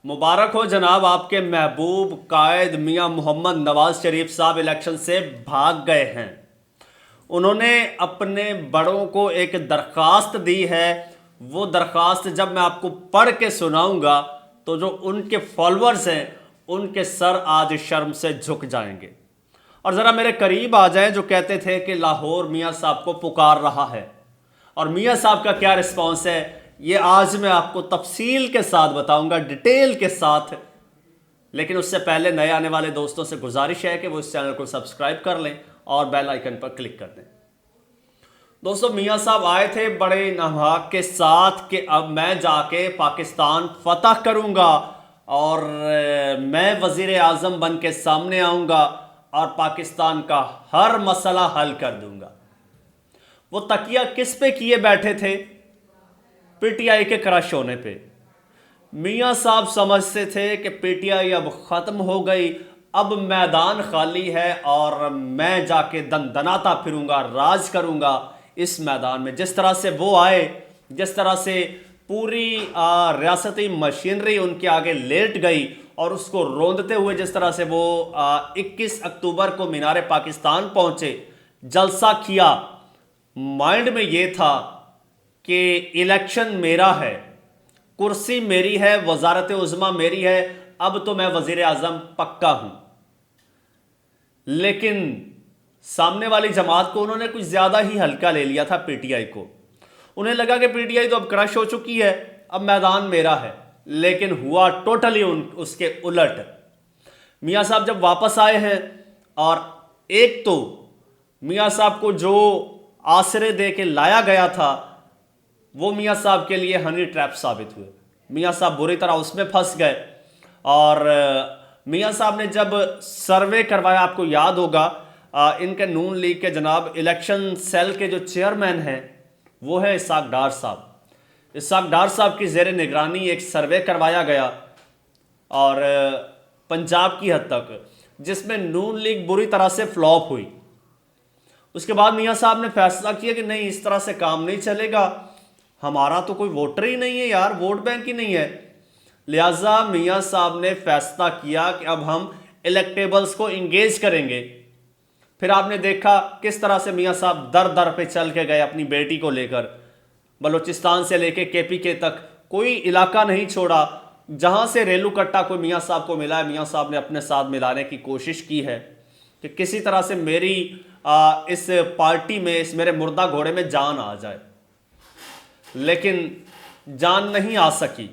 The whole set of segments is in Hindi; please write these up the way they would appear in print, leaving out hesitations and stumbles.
मुबारक हो जनाब, आपके महबूब कायद मियां मोहम्मद नवाज शरीफ साहब इलेक्शन से भाग गए हैं। उन्होंने अपने बड़ों को एक दरख्वास्त दी है। वो दरख्वास्त जब मैं आपको पढ़ के सुनाऊंगा तो जो उनके फॉलोअर्स हैं उनके सर आज शर्म से झुक जाएंगे। और ज़रा मेरे करीब आ जाएं जो कहते थे कि लाहौर मियां साहब को पुकार रहा है, और मियां साहब का क्या रिस्पॉन्स है ये आज मैं आपको तफसील के साथ बताऊंगा, डिटेल के साथ। लेकिन उससे पहले नए आने वाले दोस्तों से गुजारिश है कि वो इस चैनल को सब्सक्राइब कर लें और बेल आइकन पर क्लिक कर दें। दोस्तों, मियां साहब आए थे बड़े नमहाक के साथ कि अब मैं जाके पाकिस्तान फतह करूंगा और मैं वजीर आजम बन के सामने आऊंगा और पाकिस्तान का हर मसला हल कर दूंगा। वो तकिया किस पे किए बैठे थे? पीटीआई के क्रश होने पे। मियां साहब समझते थे कि पीटीआई अब ख़त्म हो गई, अब मैदान खाली है और मैं जाके दनदनाता फिरूंगा, राज करूंगा इस मैदान में। जिस तरह से वो आए, जिस तरह से पूरी रियासती मशीनरी उनके आगे लेट गई और उसको रोंदते हुए जिस तरह से वो 21 अक्टूबर को मीनार पाकिस्तान पहुंचे, जलसा किया। माइंड में ये था कि इलेक्शन मेरा है, कुर्सी मेरी है, वजारत उज़्मा मेरी है, अब तो मैं वजीर आजम पक्का हूं। लेकिन सामने वाली जमात को उन्होंने कुछ ज्यादा ही हल्का ले लिया था। पीटीआई को उन्हें लगा कि पीटीआई तो अब क्रश हो चुकी है, अब मैदान मेरा है। लेकिन हुआ टोटली उसके उलट। मियां साहब जब वापस आए हैं और एक तो मियां साहब को जो आसरे दे के लाया गया था वो मियां साहब के लिए हनी ट्रैप साबित हुए। मियां साहब बुरी तरह उसमें फंस गए। और मियां साहब ने जब सर्वे करवाया, आपको याद होगा, इनके नून लीग के जनाब इलेक्शन सेल के जो चेयरमैन हैं वो है इसाक डार साहब। इसाक डार साहब की ज़ेर निगरानी एक सर्वे करवाया गया और पंजाब की हद तक, जिसमें नून लीग बुरी तरह से फ्लॉप हुई। उसके बाद मियां साहब ने फैसला किया कि नहीं, इस तरह से काम नहीं चलेगा, हमारा तो कोई वोटर ही नहीं है यार, वोट बैंक ही नहीं है। लिहाजा मियां साहब ने फैसला किया कि अब हम इलेक्टेबल्स को इंगेज करेंगे। फिर आपने देखा किस तरह से मियां साहब दर दर पे चल के गए अपनी बेटी को लेकर। बलूचिस्तान से लेके केपीके तक कोई इलाका नहीं छोड़ा। जहां से रेलू कट्टा कोई मियां साहब को मिला है, मियां साहब ने अपने साथ मिलाने की कोशिश की है कि किसी तरह से मेरी इस पार्टी में, इस मेरे मुर्दा घोड़े में जान आ जाए। लेकिन जान नहीं आ सकी।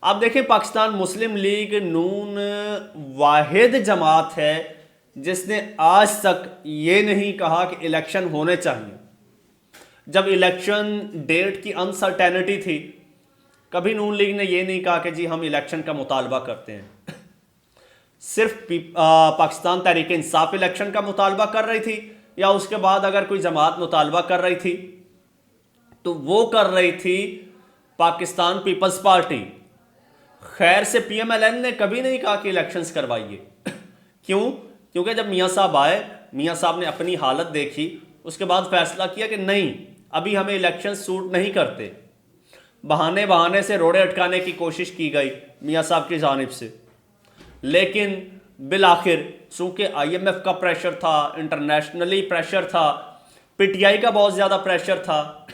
आप देखें, पाकिस्तान मुस्लिम लीग नून वाहिद जमात है जिसने आज तक ये नहीं कहा कि इलेक्शन होने चाहिए। जब इलेक्शन डेट की अनसर्टेनिटी थी, कभी नून लीग ने यह नहीं कहा कि जी हम इलेक्शन का मुतालबा करते हैं। सिर्फ पाकिस्तान तहरीक इंसाफ इलेक्शन का मुतालबा कर रही थी, या उसके बाद अगर कोई जमात मुतालबा कर रही थी तो वो कर रही थी पाकिस्तान पीपल्स पार्टी। खैर से पीएमएलएन ने कभी नहीं कहा कि इलेक्शंस करवाइए। क्यों? क्योंकि जब मियां साहब आए, मियां साहब ने अपनी हालत देखी, उसके बाद फैसला किया कि नहीं, अभी हमें इलेक्शन सूट नहीं करते। बहाने बहाने से रोड़े अटकाने की कोशिश की गई मियां साहब की जानिब से। लेकिन बिल आखिर चूंकि आईएमएफ का प्रेशर था, इंटरनेशनली प्रेशर था, पीटीआई का बहुत ज़्यादा प्रेशर था,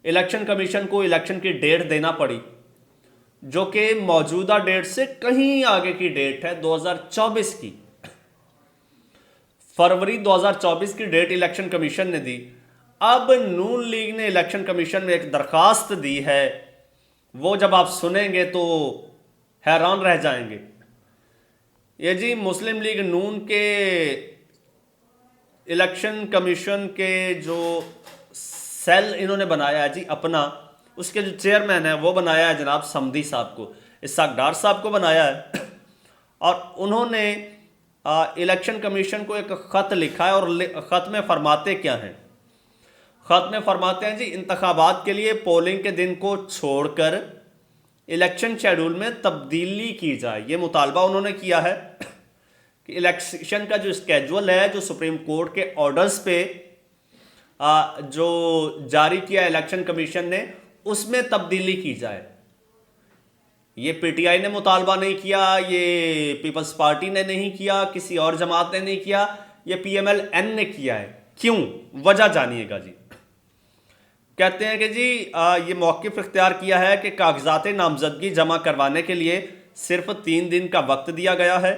इलेक्शन कमीशन को इलेक्शन की डेट देना पड़ी, जो कि मौजूदा डेट से कहीं आगे की डेट है, 2024 की। फरवरी 2024 की डेट इलेक्शन कमीशन ने दी। अब नून लीग ने इलेक्शन कमीशन में एक दरखास्त दी है, वो जब आप सुनेंगे तो हैरान रह जाएंगे। ये जी मुस्लिम लीग नून के इलेक्शन कमीशन के जो सेल इन्होंने बनाया है जी अपना, उसके जो चेयरमैन है वो बनाया है जनाब समदी साहब को, इसाक डार साहब को बनाया है। और उन्होंने इलेक्शन कमीशन को एक ख़त लिखा है, और ख़त में फरमाते क्या हैं? ख़त में फरमाते हैं जी, इंतखाबात के लिए पोलिंग के दिन को छोड़कर इलेक्शन शेड्यूल में तब्दीली की जाए। ये मुतालबा उन्होंने किया है कि इलेक्शन का जो स्केजुअल है, जो सुप्रीम कोर्ट के ऑर्डर्स पे जो जारी किया इलेक्शन कमीशन ने, उसमें तब्दीली की जाए। ये पीटीआई ने मुतालबा नहीं किया, ये पीपल्स पार्टी ने नहीं किया, किसी और जमात ने नहीं किया, ये पीएमएल-एन ने किया है। क्यों? वजह जानिएगा जी। कहते हैं कि जी ये मौक़िफ़ इख्तियार किया है कि कागजात नामजदगी जमा करवाने के लिए सिर्फ 3 दिन का वक्त दिया गया है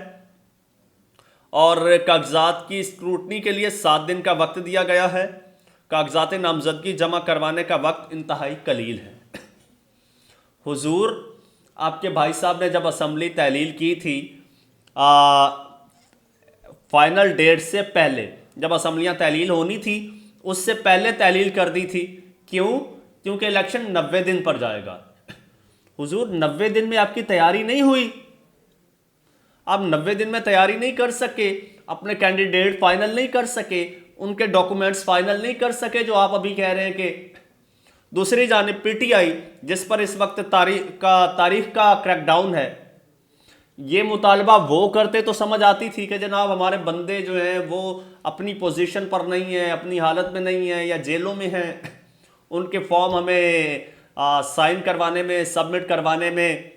और कागजात की स्क्रूटनी के लिए 7 दिन का वक्त दिया गया है। कागजात नामजदगी जमा करवाने का वक्त इंतहाई कलील है। हुजूर, आपके भाई साहब ने जब असम्बली तहलील की थी फाइनल डेट से पहले, जब असम्बलियाँ तहलील होनी थी उससे पहले तहलील कर दी थी। क्यों? क्योंकि इलेक्शन 90 दिन पर जाएगा। हुजूर, 90 दिन में आपकी तैयारी नहीं हुई, आप 90 दिन में तैयारी नहीं कर सके, अपने कैंडिडेट फाइनल नहीं कर सके, उनके डॉक्यूमेंट्स फाइनल नहीं कर सके, जो आप अभी कह रहे हैं कि दूसरी जानिब पीटीआई, जिस पर इस वक्त तारीख का क्रैकडाउन है, ये मुतालबा वो करते तो समझ आती थी कि जनाब हमारे बंदे जो हैं वो अपनी पोजीशन पर नहीं है, अपनी हालत में नहीं है या जेलों में हैं, उनके फॉर्म हमें साइन करवाने में, सबमिट करवाने में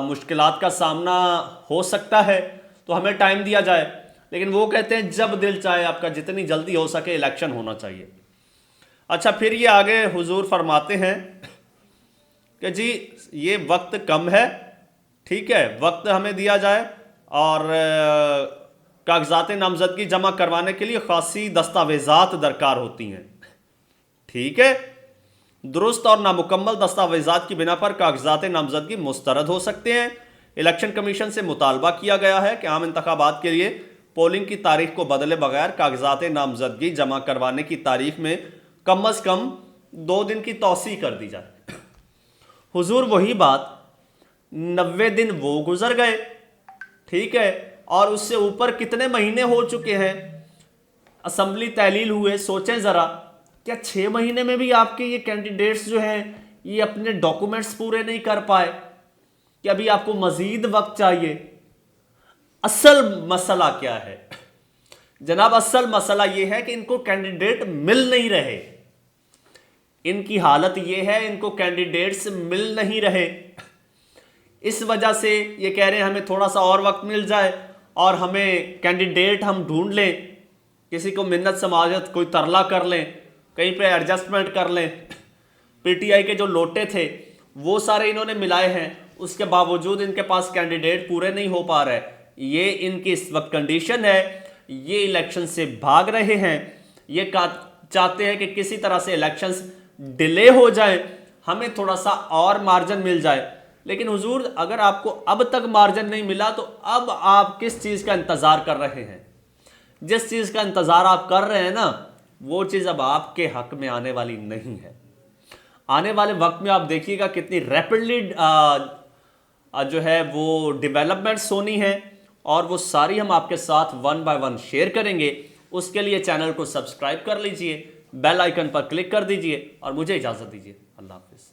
मुश्किलात का सामना हो सकता है, तो हमें टाइम दिया जाए। लेकिन वो कहते हैं जब दिल चाहे आपका, जितनी जल्दी हो सके इलेक्शन होना चाहिए। अच्छा, फिर ये आगे हुजूर फरमाते हैं कि जी ये वक्त कम है, ठीक है, वक्त हमें दिया जाए और कागजात नामजदगी जमा करवाने के लिए खासी दस्तावेज़ात दरकार होती हैं, ठीक है। दुरुस्त और नामुकम्मल दस्तावेज़ात की बिना पर कागजात नामजदगी मुस्तरद हो सकते हैं। इलेक्शन कमीशन से मुतालबा किया गया है कि आम इंतखाबात के लिए पोलिंग की तारीख को बदले बगैर कागजात नामजदगी जमा करवाने की तारीख में कम अज़ कम 2 दिन की तौसी कर दी जाए। हुजूर, वही बात, 90 दिन वो गुजर गए, ठीक है, और उससे ऊपर कितने महीने हो चुके हैं असम्बली तहलील हुए। सोचें ज़रा, क्या 6 महीने में भी आपके ये कैंडिडेट्स जो हैं ये अपने डॉक्यूमेंट्स पूरे नहीं कर पाए कि अभी आपको मज़ीद वक्त चाहिए? असल मसला क्या है जनाब? असल मसला ये है कि इनको कैंडिडेट मिल नहीं रहे। इनकी हालत ये है, इनको कैंडिडेट्स मिल नहीं रहे। इस वजह से ये कह रहे हैं हमें थोड़ा सा और वक्त मिल जाए और हमें कैंडिडेट हम ढूंढ लें, किसी को मिन्नत समाजत कोई तरला कर लें, कहीं पे एडजस्टमेंट कर लें। पीटीआई के जो लोटे थे वो सारे इन्होंने मिलाए हैं, उसके बावजूद इनके पास कैंडिडेट पूरे नहीं हो पा रहे। ये इनकी इस वक्त कंडीशन है, ये इलेक्शन से भाग रहे हैं, ये चाहते हैं कि किसी तरह से इलेक्शंस डिले हो जाए, हमें थोड़ा सा और मार्जिन मिल जाए। लेकिन हुजूर, अगर आपको अब तक मार्जिन नहीं मिला तो अब आप किस चीज़ का इंतज़ार कर रहे हैं? जिस चीज़ का इंतज़ार आप कर रहे हैं ना, वो चीज़ अब आपके हक में आने वाली नहीं है। आने वाले वक्त में आप देखिएगा कितनी रैपिडली जो है वो डेवलपमेंट्स होनी है और वो सारी हम आपके साथ 1 बाय 1 शेयर करेंगे। उसके लिए चैनल को सब्सक्राइब कर लीजिए, बेल आइकन पर क्लिक कर दीजिए और मुझे इजाज़त दीजिए। अल्लाह हाफिज़।